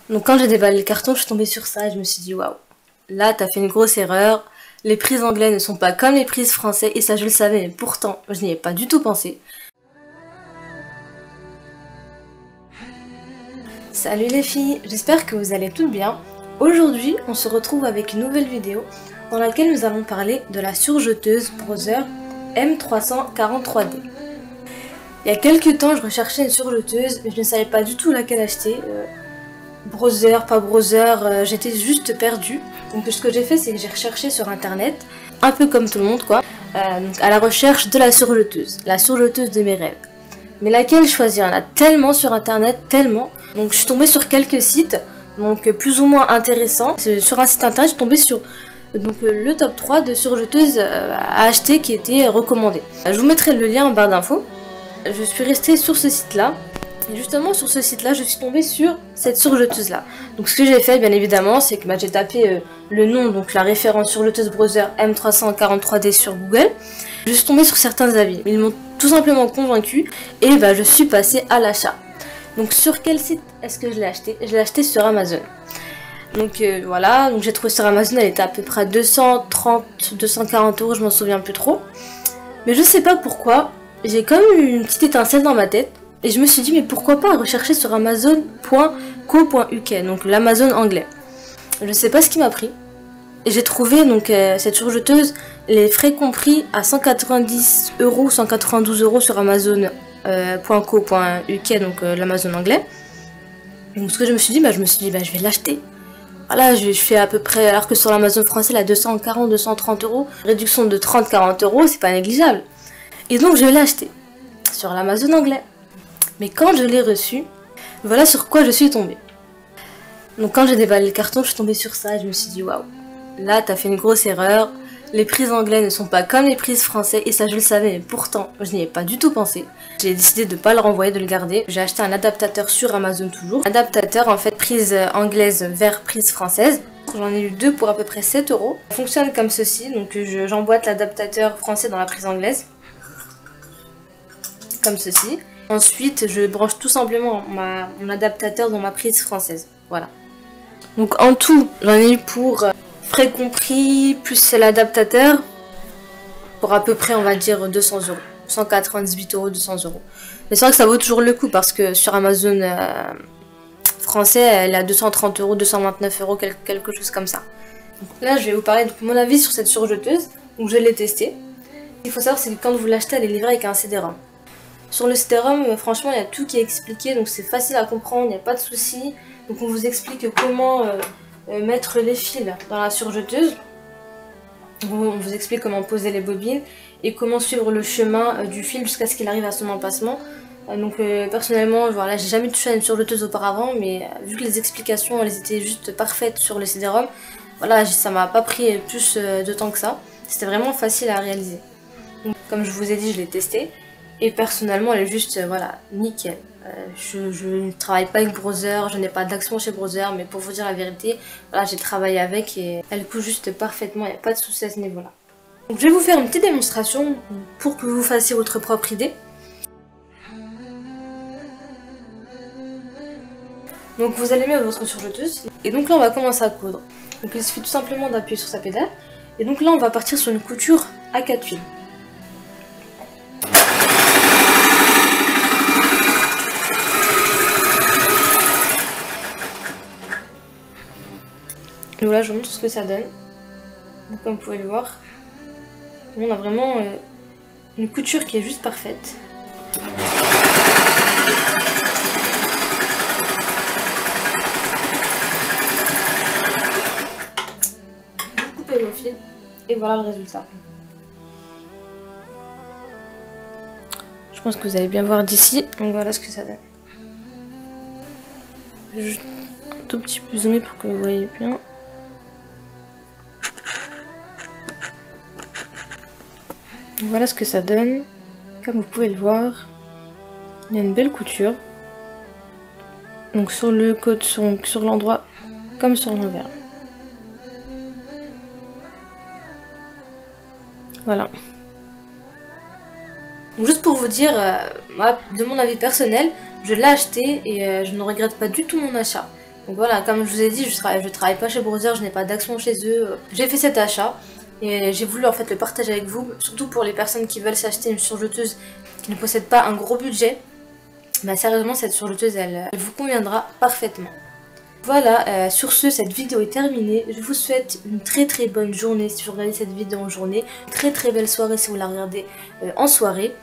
Donc quand j'ai déballé le carton, je suis tombée sur ça et je me suis dit waouh, là t'as fait une grosse erreur. Les prises anglais ne sont pas comme les prises français et ça je le savais, mais pourtant je n'y ai pas du tout pensé. Salut les filles, j'espère que vous allez toutes bien. Aujourd'hui on se retrouve avec une nouvelle vidéo dans laquelle nous allons parler de la surjeteuse Brother M343D. Il y a quelques temps je recherchais une surjeteuse mais je ne savais pas du tout laquelle acheter. Brother, pas Brother, j'étais juste perdue. Donc ce que j'ai fait c'est que j'ai recherché sur internet, un peu comme tout le monde quoi, à la recherche de la surjeteuse de mes rêves. Mais laquelle choisir? Il y en a tellement sur internet, tellement. Donc je suis tombée sur quelques sites, donc plus ou moins intéressants. Sur un site internet je suis tombée sur le top 3 de surjeteuses à acheter qui étaient recommandées. Je vous mettrai le lien en barre d'infos. Je suis restée sur ce site là. Et justement sur ce site là je suis tombée sur cette surjeteuse là. Donc ce que j'ai fait bien évidemment c'est que j'ai tapé le nom, donc la référence surjeteuse Brother M343D sur Google. Je suis tombée sur certains avis, ils m'ont tout simplement convaincue et je suis passée à l'achat. Donc sur quel site est-ce que je l'ai acheté? Je l'ai acheté sur Amazon. Donc voilà, donc j'ai trouvé sur Amazon, elle était à peu près à 230, 240 €, je m'en souviens plus trop. Mais je sais pas pourquoi, j'ai comme une petite étincelle dans ma tête. Et je me suis dit, mais pourquoi pas rechercher sur amazon.co.uk, donc l'Amazon anglais. Je sais pas ce qui m'a pris. Et j'ai trouvé donc cette surjeteuse, les frais compris à 190 €, 192 € sur amazon.co.uk, donc l'Amazon anglais. Donc ce que je me suis dit, je vais l'acheter. Voilà, je fais à peu près, alors que sur l'Amazon français, la 240, 230 €, réduction de 30-40 €, c'est pas négligeable. Et donc je l'ai acheté sur l'Amazon anglais. Mais quand je l'ai reçu, voilà sur quoi je suis tombée. Donc quand j'ai déballé le carton, je suis tombée sur ça et je me suis dit waouh, là t'as fait une grosse erreur. Les prises anglais ne sont pas comme les prises français et ça je le savais, mais pourtant je n'y ai pas du tout pensé. J'ai décidé de ne pas le renvoyer, de le garder. J'ai acheté un adaptateur sur Amazon toujours. Adaptateur en fait prise anglaise vers prise française. J'en ai eu deux pour à peu près 7 €. Ça fonctionne comme ceci, donc j'emboîte l'adaptateur français dans la prise anglaise. Comme ceci. Ensuite, je branche tout simplement mon adaptateur dans ma prise française. Voilà. Donc en tout, j'en ai eu pour frais compris, plus l'adaptateur, pour à peu près, on va dire, 200 €. 198 €, 200 €. Mais c'est vrai que ça vaut toujours le coup, parce que sur Amazon français, elle est à 230 €, 229 €, quelque chose comme ça. Donc là, je vais vous parler de mon avis sur cette surjeteuse. Donc je l'ai testée. Ce qu'il faut savoir, c'est que quand vous l'achetez, elle est livrée avec un CD-ROM. Sur le CD-ROM, franchement, il y a tout qui est expliqué, donc c'est facile à comprendre, il n'y a pas de souci. Donc on vous explique comment mettre les fils dans la surjeteuse. On vous explique comment poser les bobines et comment suivre le chemin du fil jusqu'à ce qu'il arrive à son empassement. Donc personnellement, voilà, j'ai jamais touché à une surjeteuse auparavant, mais vu que les explications elles étaient juste parfaites sur le CD-ROM, voilà, ça m'a pas pris plus de temps que ça. C'était vraiment facile à réaliser. Donc, comme je vous ai dit, je l'ai testé. Et personnellement, elle est juste, voilà, nickel. Je ne travaille pas avec Brother, je n'ai pas d'action chez Brother, mais pour vous dire la vérité, voilà, j'ai travaillé avec et elle coule juste parfaitement, il n'y a pas de souci à ce niveau-là. Donc je vais vous faire une petite démonstration pour que vous fassiez votre propre idée. Donc vous allez mettre votre surjeteuse, et donc là on va commencer à coudre. Donc il suffit tout simplement d'appuyer sur sa pédale, et donc là on va partir sur une couture à 4 fils. Donc là je vous montre ce que ça donne. Donc, comme vous pouvez le voir, on a vraiment une couture qui est juste parfaite. Vous coupez vos fils et voilà le résultat. Je pense que vous allez bien voir d'ici. Donc voilà ce que ça donne. Je vais juste un tout petit peu zoomer pour que vous voyez bien. Voilà ce que ça donne. Comme vous pouvez le voir, il y a une belle couture. Donc sur le côté, sur l'endroit comme sur l'envers. Voilà. Donc juste pour vous dire, moi, de mon avis personnel, je l'ai acheté et je ne regrette pas du tout mon achat. Donc voilà, comme je vous ai dit, je travaille pas chez Brother, je n'ai pas d'action chez eux. J'ai fait cet achat et j'ai voulu en fait le partager avec vous, surtout pour les personnes qui veulent s'acheter une surjeteuse qui ne possède pas un gros budget. Bah sérieusement, cette surjeteuse, elle vous conviendra parfaitement. Voilà, sur ce, cette vidéo est terminée. Je vous souhaite une très bonne journée si vous regardez cette vidéo en journée. Une très belle soirée si vous la regardez en soirée.